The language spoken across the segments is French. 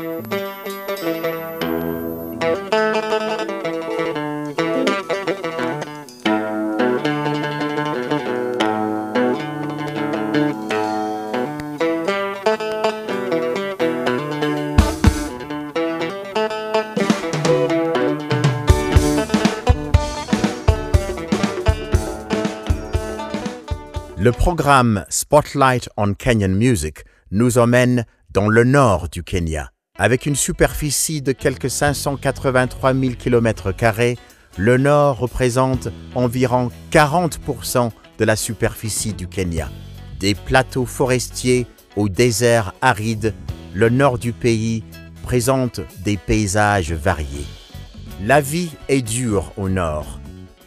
Le programme Spotlight on Kenyan Music nous emmène dans le nord du Kenya. Avec une superficie de quelques 583 000 km², le nord représente environ 40% de la superficie du Kenya. Des plateaux forestiers au désert aride, le nord du pays présente des paysages variés. La vie est dure au nord.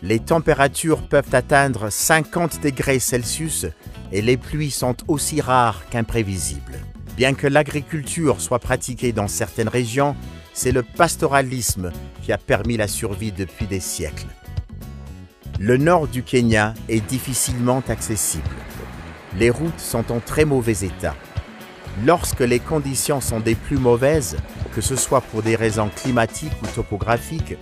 Les températures peuvent atteindre 50 degrés Celsius et les pluies sont aussi rares qu'imprévisibles. Bien que l'agriculture soit pratiquée dans certaines régions, c'est le pastoralisme qui a permis la survie depuis des siècles. Le nord du Kenya est difficilement accessible. Les routes sont en très mauvais état. Lorsque les conditions sont des plus mauvaises, que ce soit pour des raisons climatiques ou topographiques,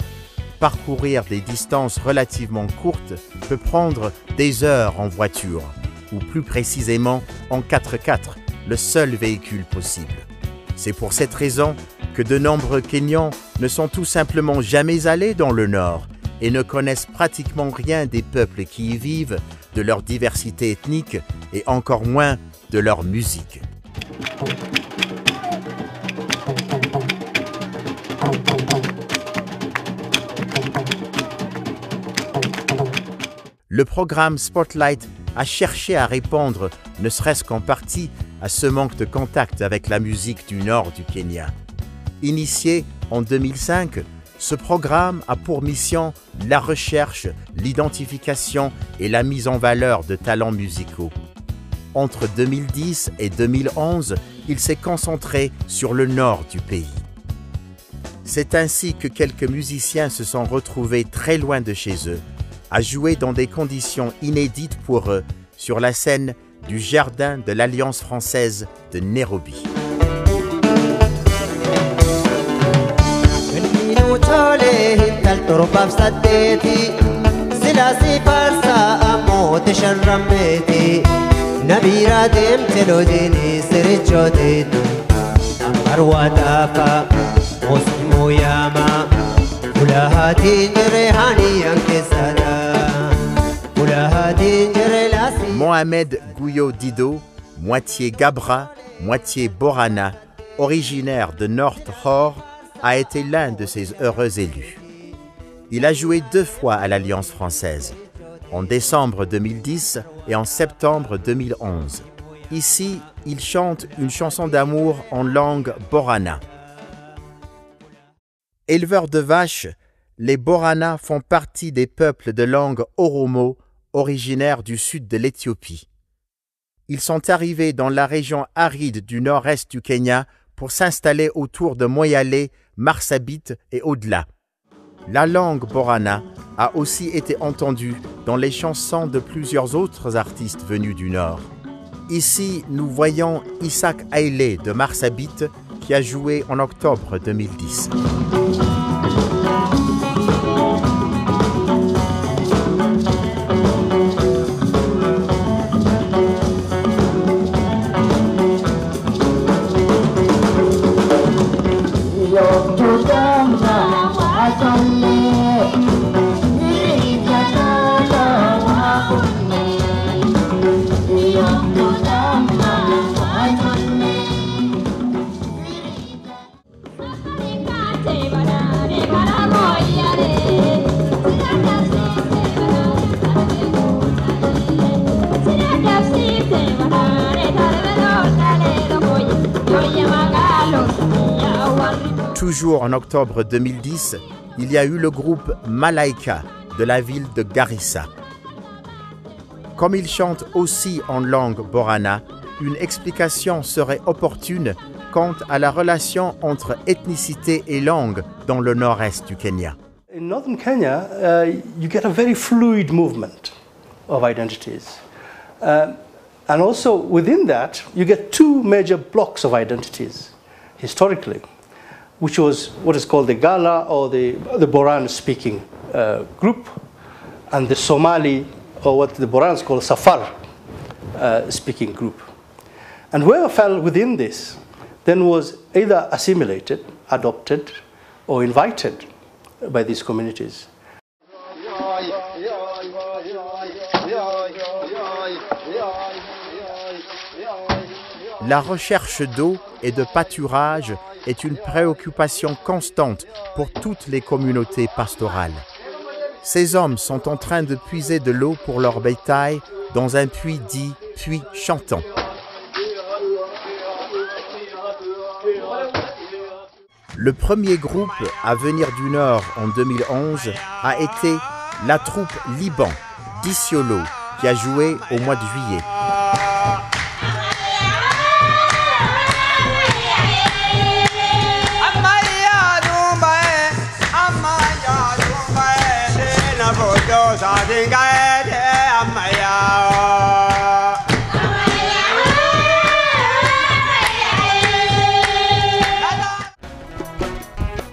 parcourir des distances relativement courtes peut prendre des heures en voiture, ou plus précisément en 4x4, le seul véhicule possible. C'est pour cette raison que de nombreux Kenyans ne sont tout simplement jamais allés dans le Nord et ne connaissent pratiquement rien des peuples qui y vivent, de leur diversité ethnique et encore moins de leur musique. Le programme Spotlight a cherché à répondre, ne serait-ce qu'en partie, à ce manque de contact avec la musique du nord du Kenya. Initié en 2005, ce programme a pour mission la recherche, l'identification et la mise en valeur de talents musicaux. Entre 2010 et 2011, il s'est concentré sur le nord du pays. C'est ainsi que quelques musiciens se sont retrouvés très loin de chez eux, à jouer dans des conditions inédites pour eux sur la scène du Jardin de l'Alliance française de Nairobi. Mohamed Gouyo Dido, moitié Gabra, moitié Borana, originaire de North Hore, a été l'un de ces heureux élus. Il a joué 2 fois à l'Alliance française, en décembre 2010 et en septembre 2011. Ici, il chante une chanson d'amour en langue Borana. Éleveurs de vaches, les Borana font partie des peuples de langue Oromo, originaires du sud de l'Éthiopie. Ils sont arrivés dans la région aride du nord-est du Kenya pour s'installer autour de Moyale, Marsabit et au-delà. La langue Borana a aussi été entendue dans les chansons de plusieurs autres artistes venus du nord. Ici, nous voyons Isaac Haile de Marsabit qui a joué en octobre 2010. Toujours en octobre 2010, il y a eu le groupe Malaika de la ville de Garissa. Comme ils chantent aussi en langue Borana, une explication serait opportune quant à la relation entre ethnicité et langue dans le nord-est du Kenya. In northern Kenya, you get a very fluid movement of identities. And also within that, you get 2 major blocks of identities, historically. which was what is called the Gala or the Boran-speaking group, and the Somali, or what the Borans call Safar speaking group. And whoever fell within this then was either assimilated, adopted, or invited by these communities. La recherche d'eau et de pâturage est une préoccupation constante pour toutes les communautés pastorales. Ces hommes sont en train de puiser de l'eau pour leur bétail dans un puits dit puits chantant. Le premier groupe à venir du Nord en 2011 a été la troupe Liban d'Isiolo qui a joué au mois de juillet.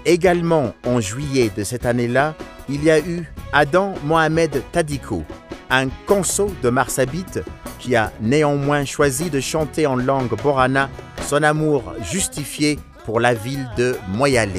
Également en juillet de cette année-là, il y a eu Adam Mohamed Tadiko, un conso de Marsabit qui a néanmoins choisi de chanter en langue borana son amour justifié pour la ville de Moyale.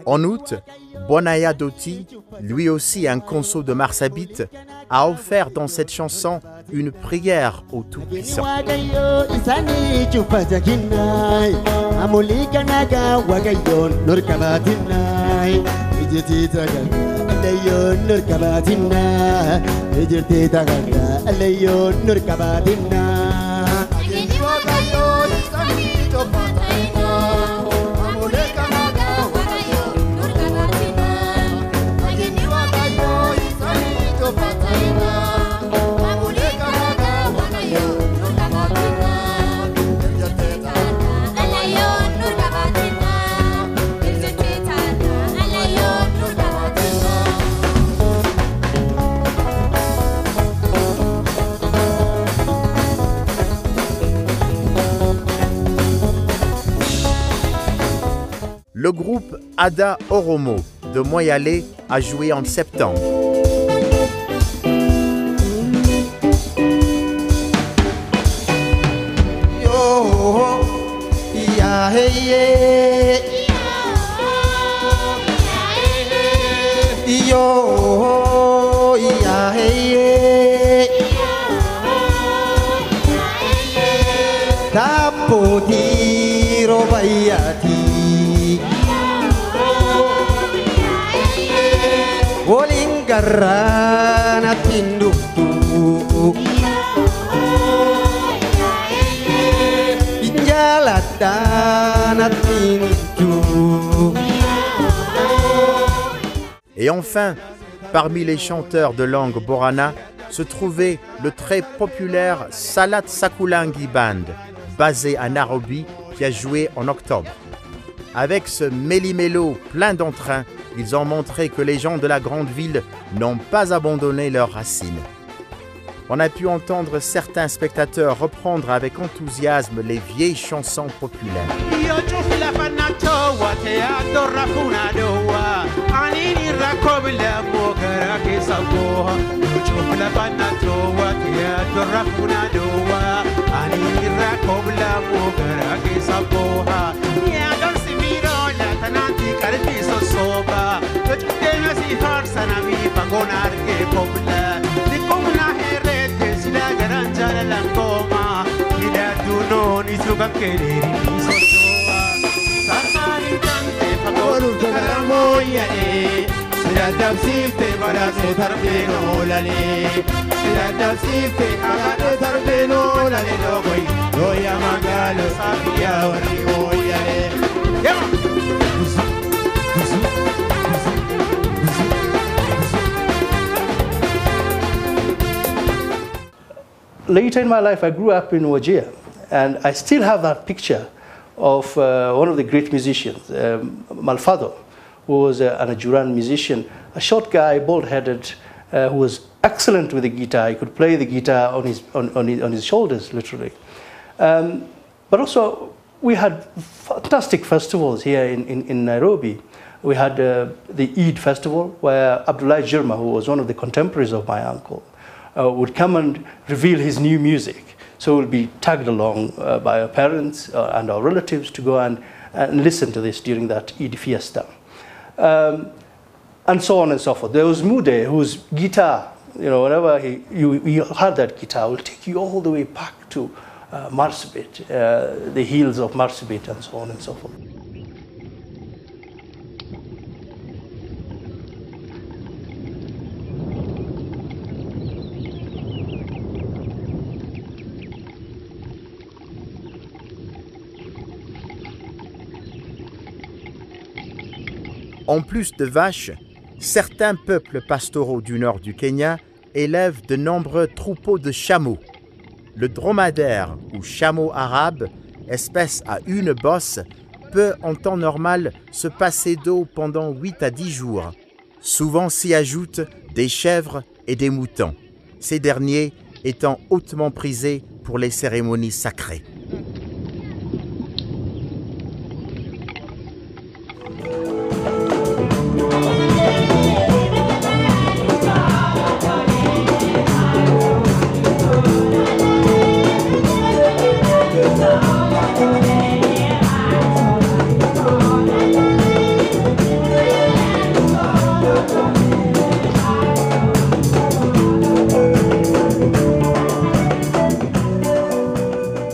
En août, Bonaya Doti, lui aussi un conso de Marsabit, a offert dans cette chanson une prière au Tout-Puissant. Le groupe Ada Oromo de Moyale a joué en septembre. Et enfin, parmi les chanteurs de langue borana, se trouvait le très populaire Salat Sakulangi Band, basé à Nairobi, qui a joué en octobre. Avec ce méli-mélo plein d'entrain, ils ont montré que les gens de la grande ville n'ont pas abandonné leurs racines. On a pu entendre certains spectateurs reprendre avec enthousiasme les vieilles chansons populaires. moyale sira tafsirte bara se tarbeno lale sira tafsirte aga tarbeno lale logoy loya magalo safiya wari moyale Later in my life, I grew up in Wajir, and I still have that picture of one of the great musicians, Malfado, who was an Ajuran musician, a short guy, bald-headed, who was excellent with the guitar. He could play the guitar on his shoulders, literally. But also, we had fantastic festivals here in Nairobi. We had the Eid festival, where Abdullah Jirma, who was one of the contemporaries of my uncle, would come and reveal his new music. So we'll be tagged along by our parents and our relatives to go and listen to this during that Eid fiesta. And so on and so forth. There was Mude, whose guitar, whenever you had that guitar, will take you all the way back to Marsabit, the hills of Marsabit, and so on and so forth. En plus de vaches, certains peuples pastoraux du nord du Kenya élèvent de nombreux troupeaux de chameaux. Le dromadaire ou chameau arabe, espèce à une bosse, peut en temps normal se passer d'eau pendant 8 à 10 jours. Souvent s'y ajoutent des chèvres et des moutons, ces derniers étant hautement prisés pour les cérémonies sacrées.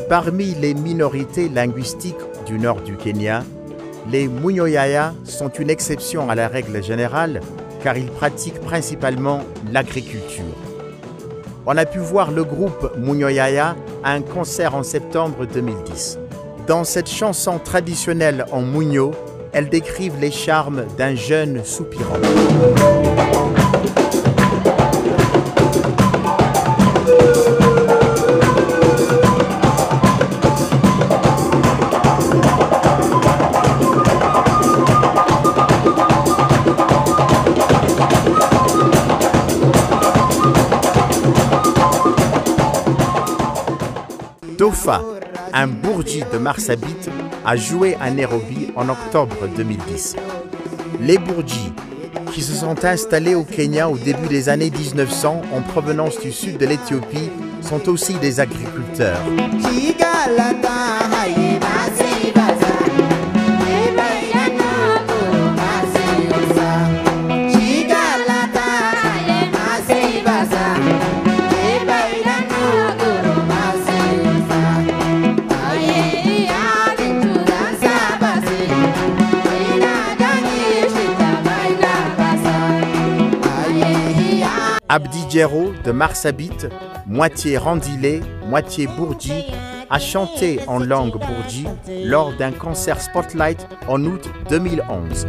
Parmi les minorités linguistiques du nord du Kenya, les Munyoyaya sont une exception à la règle générale car ils pratiquent principalement l'agriculture. On a pu voir le groupe Munyoyaya à un concert en septembre 2010. Dans cette chanson traditionnelle en Munyo, elles décrivent les charmes d'un jeune soupirant. Dofa, un bourji de Marsabit, a joué à Nairobi en octobre 2010. Les bourjis, qui se sont installés au Kenya au début des années 1900 en provenance du sud de l'Éthiopie, sont aussi des agriculteurs. Abdi Djero de Marsabit, moitié Randilé, moitié Bourji, a chanté en langue Bourji lors d'un concert Spotlight en août 2011.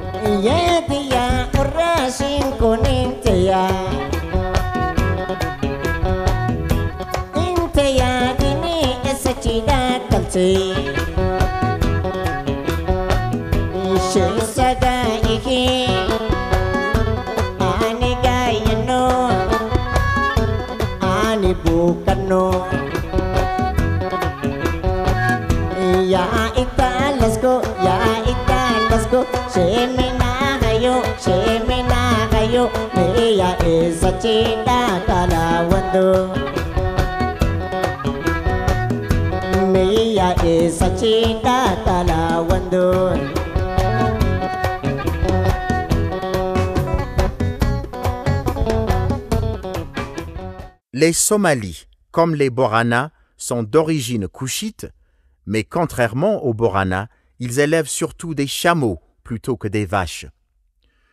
Les Somalis, comme les Borana, sont d'origine couchite, mais contrairement aux Borana, ils élèvent surtout des chameaux plutôt que des vaches.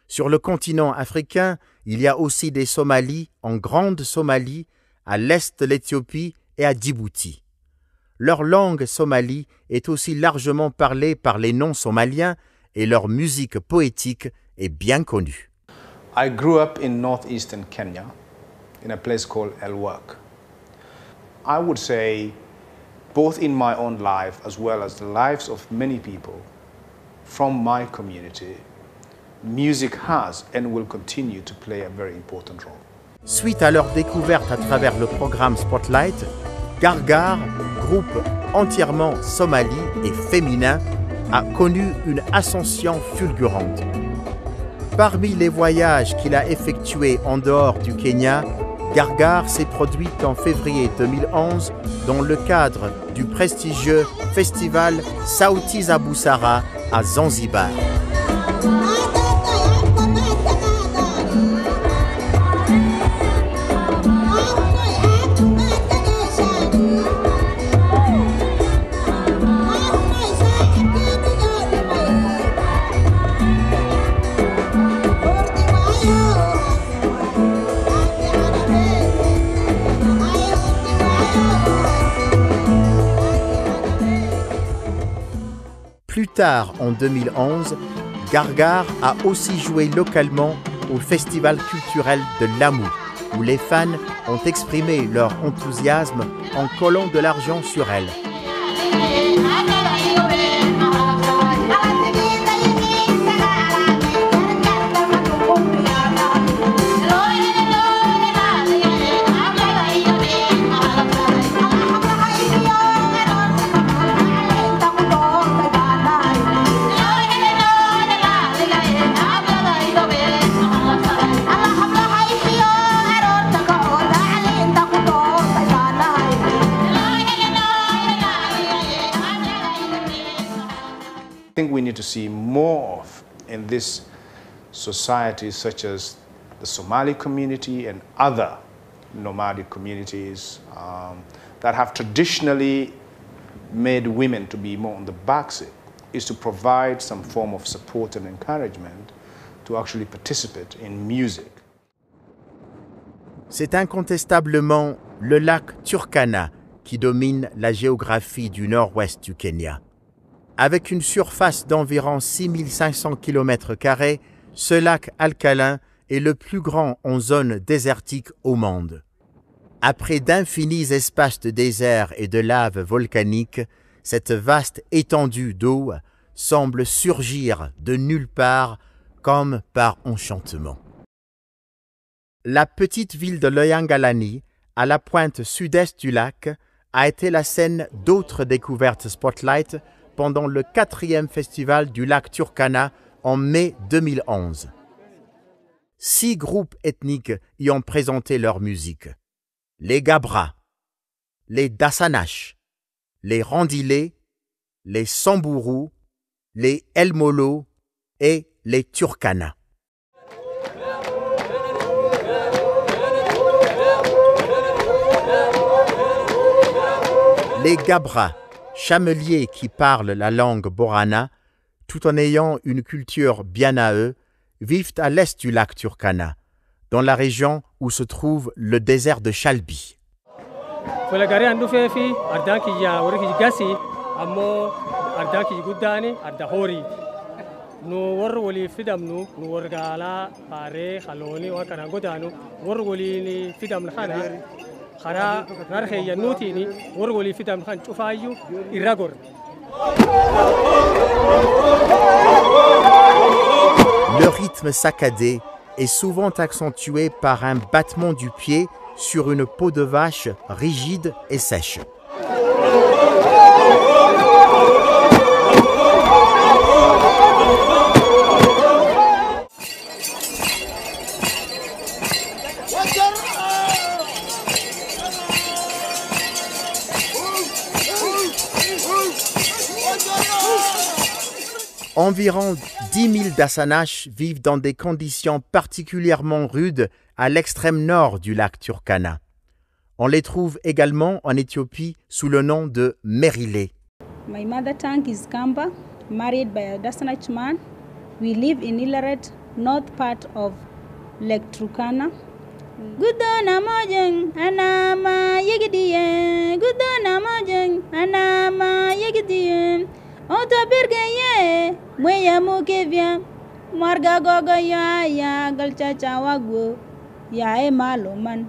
Sur le continent africain, il y a aussi des Somalis en Grande Somalie, à l'est de l'Éthiopie et à Djibouti. Leur langue somali est aussi largement parlée par les non-somaliens et leur musique poétique est bien connue. I grew up in northeastern Kenya, in a place called Elwak. I would say, both in my own life as well as the lives of many people from my community, music has and will continue to play a very important role. Suite à leur découverte à travers le programme Spotlight, Gargar, groupe entièrement somali et féminin, a connu une ascension fulgurante. Parmi les voyages qu'il a effectués en dehors du Kenya, Gargar s'est produite en février 2011 dans le cadre du prestigieux festival Sauti za Busara à Zanzibar. Plus tard, en 2011, Gargar a aussi joué localement au festival culturel de Lamu, où les fans ont exprimé leur enthousiasme en collant de l'argent sur elle. I think we need to see more of in this society, such as the Somali community and other nomadic communities that have traditionally made women to be more on the backseat, is to provide some form of support and encouragement to actually participate in music. C'est incontestablement le lac Turkana qui domine la géographie du nord-ouest du Kenya. Avec une surface d'environ 6500 km², ce lac alcalin est le plus grand en zone désertique au monde. Après d'infinis espaces de désert et de lave volcanique, cette vaste étendue d'eau semble surgir de nulle part comme par enchantement. La petite ville de Loyangalani, à la pointe sud-est du lac, a été la scène d'autres découvertes Spotlight pendant le 4e festival du lac Turkana en mai 2011. 6 groupes ethniques y ont présenté leur musique. Les Gabra, les Dasanash, les Randilé, les Samburu, les El Molo et les Turkana. Les Gabra, chameliers qui parlent la langue borana, tout en ayant une culture bien à eux, vivent à l'est du lac Turkana, dans la région où se trouve le désert de Chalbi. Le rythme saccadé est souvent accentué par un battement du pied sur une peau de vache rigide et sèche. Environ 10 000 Dasanash vivent dans des conditions particulièrement rudes à l'extrême nord du lac Turkana. On les trouve également en Éthiopie sous le nom de Merilé. My mother tongue is Kamba, married by a Dasanach man. We live in Ilaret, north part of Lake Turkana. Gudona mojeng anama yegidie, Gudona mojeng anama yegidie. Oto birgeye, mweya mukevya, marga gogo ya galchacha wagwo, ya emaloman,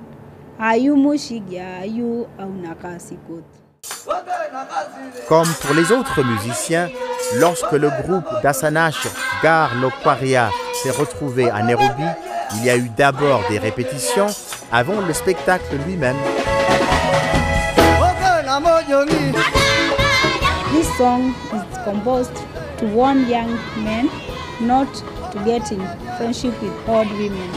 ayu mushigya ayu aunakasikot. Comme pour les autres musiciens, lorsque le groupe d'Asanash Gar Lokwaria s'est retrouvé à Nairobi, il y a eu d'abord des répétitions avant le spectacle lui-même. This song is composed to warn young men not to get in friendship with old women.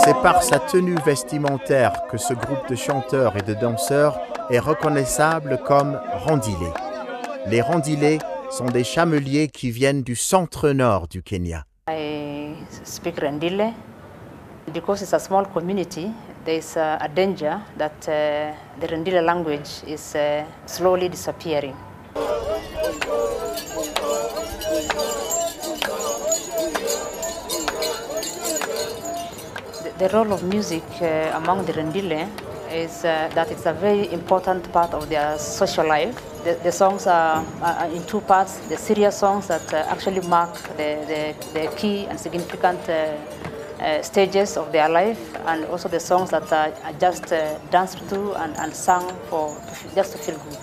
C'est par sa tenue vestimentaire que ce groupe de chanteurs et de danseurs est reconnaissable comme Rendilé. Les Rendilé sont des chameliers qui viennent du centre-nord du Kenya. I speak Rendile. Because it's a small community, there is a danger that the Rendile language is slowly disappearing. The role of music among the Rendile is that it's a very important part of their social life. The songs are in two parts: the serious songs that actually mark the key and significant stages of their life, and also the songs that are just danced to and sung just to feel good.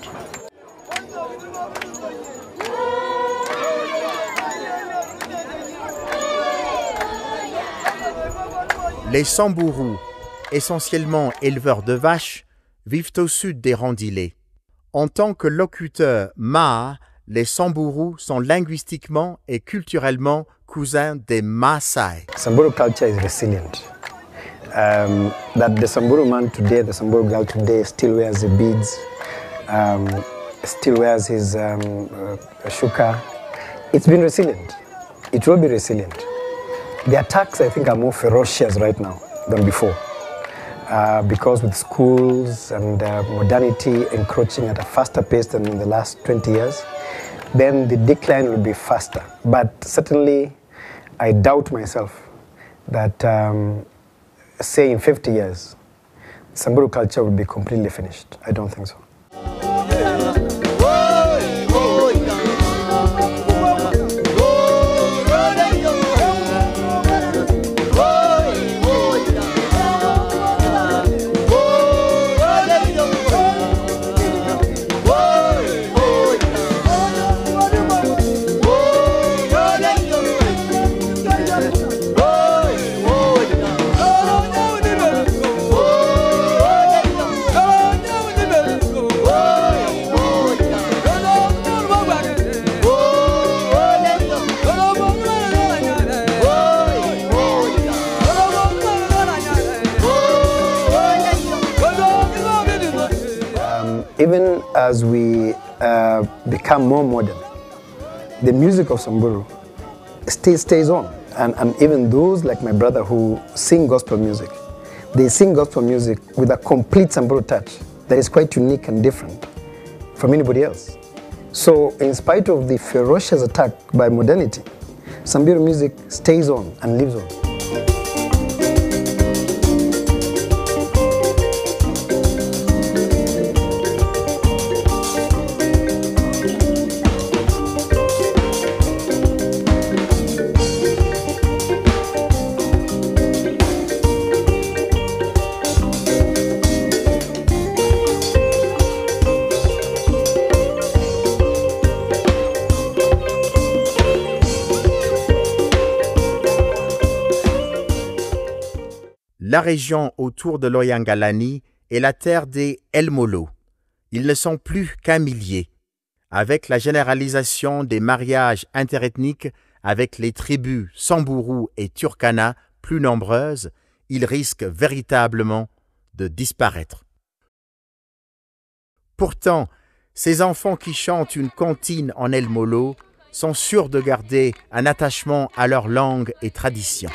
Les Samburu, essentiellement éleveurs de vaches, vivent au sud des Rendilé. En tant que locuteurs Maa, les Samburu sont linguistiquement et culturellement cousins des Maasai. Samburu culture is resilient. That the Samburu man today, the Samburu girl today still wears the beads, still wears his shuka. It's been resilient. It will be resilient. The attacks, I think, are more ferocious right now than before. Because with schools and modernity encroaching at a faster pace than in the last 20 years, then the decline will be faster. But certainly, I doubt myself that, say in 50 years, Samburu culture will be completely finished. I don't think so. Even as we become more modern, the music of Samburu stays on. And even those like my brother who sing gospel music, they sing gospel music with a complete Samburu touch that is quite unique and different from anybody else. So in spite of the ferocious attack by modernity, Samburu music stays on and lives on. La région autour de Loyangalani est la terre des El Molo. Ils ne sont plus qu'un millier. Avec la généralisation des mariages interethniques avec les tribus Samburu et Turkana plus nombreuses, ils risquent véritablement de disparaître. Pourtant, ces enfants qui chantent une comptine en El Molo sont sûrs de garder un attachement à leur langue et tradition.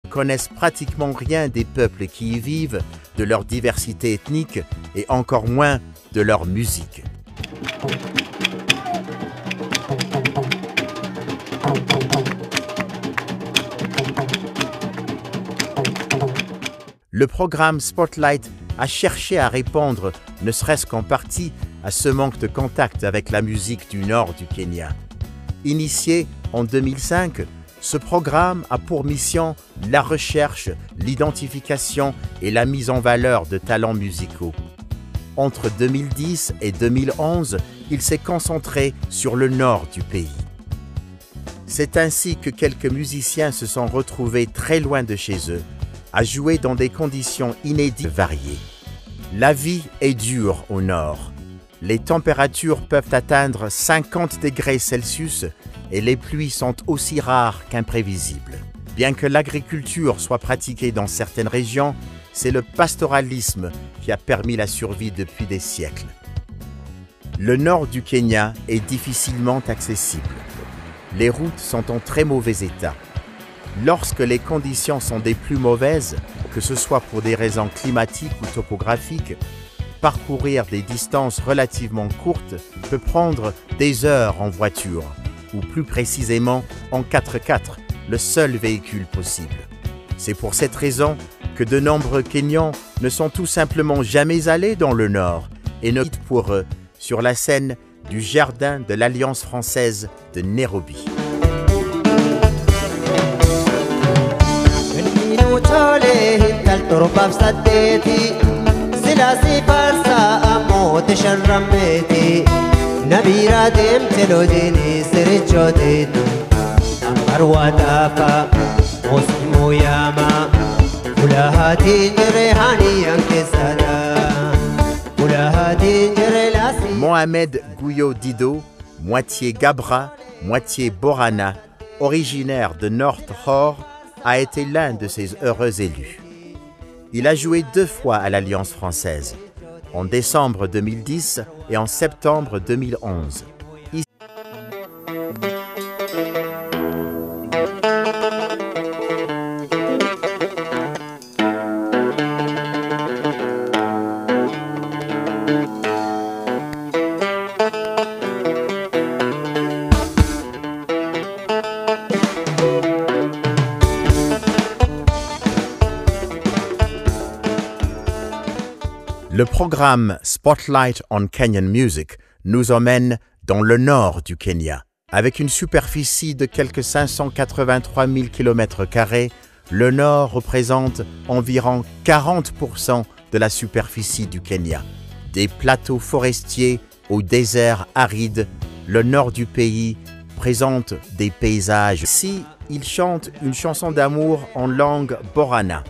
connaissent pratiquement rien des peuples qui y vivent, de leur diversité ethnique et encore moins de leur musique. Le programme Spotlight a cherché à répondre, ne serait-ce qu'en partie, à ce manque de contact avec la musique du nord du Kenya. Initié en 2005, ce programme a pour mission la recherche, l'identification et la mise en valeur de talents musicaux. Entre 2010 et 2011, il s'est concentré sur le nord du pays. C'est ainsi que quelques musiciens se sont retrouvés très loin de chez eux, à jouer dans des conditions inédites variées. La vie est dure au nord. Les températures peuvent atteindre 50 degrés Celsius et les pluies sont aussi rares qu'imprévisibles. Bien que l'agriculture soit pratiquée dans certaines régions, c'est le pastoralisme qui a permis la survie depuis des siècles. Le nord du Kenya est difficilement accessible. Les routes sont en très mauvais état. Lorsque les conditions sont des plus mauvaises, que ce soit pour des raisons climatiques ou topographiques, parcourir des distances relativement courtes peut prendre des heures en voiture, ou plus précisément en 4x4, le seul véhicule possible. C'est pour cette raison que de nombreux Kenyans ne sont tout simplement jamais allés dans le Nord et ne quittent pour eux sur la scène du Jardin de l'Alliance française de Nairobi. Mohamed Gouyo Dido, moitié Gabra, moitié Borana, originaire de North Hore, a été l'un de ces heureux élus. Il a joué 2 fois à l'Alliance française, en décembre 2010 et en septembre 2011. Le programme Spotlight on Kenyan Music nous emmène dans le nord du Kenya. Avec une superficie de quelques 583 000 km², le nord représente environ 40% de la superficie du Kenya. Des plateaux forestiers au désert aride, le nord du pays présente des paysages. Ici, il chante une chanson d'amour en langue Borana.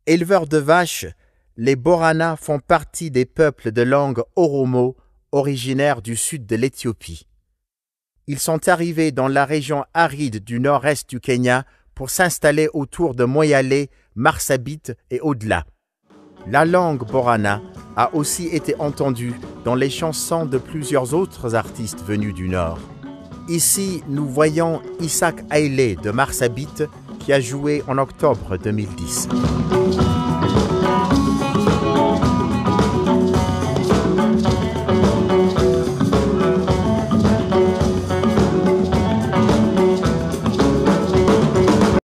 Éleveurs de vaches, les Borana font partie des peuples de langue Oromo, originaires du sud de l'Éthiopie. Ils sont arrivés dans la région aride du nord-est du Kenya pour s'installer autour de Moyale, Marsabit et au-delà. La langue Borana a aussi été entendue dans les chansons de plusieurs autres artistes venus du nord. Ici, nous voyons Isaac Haile de Marsabit qui a joué en octobre 2010.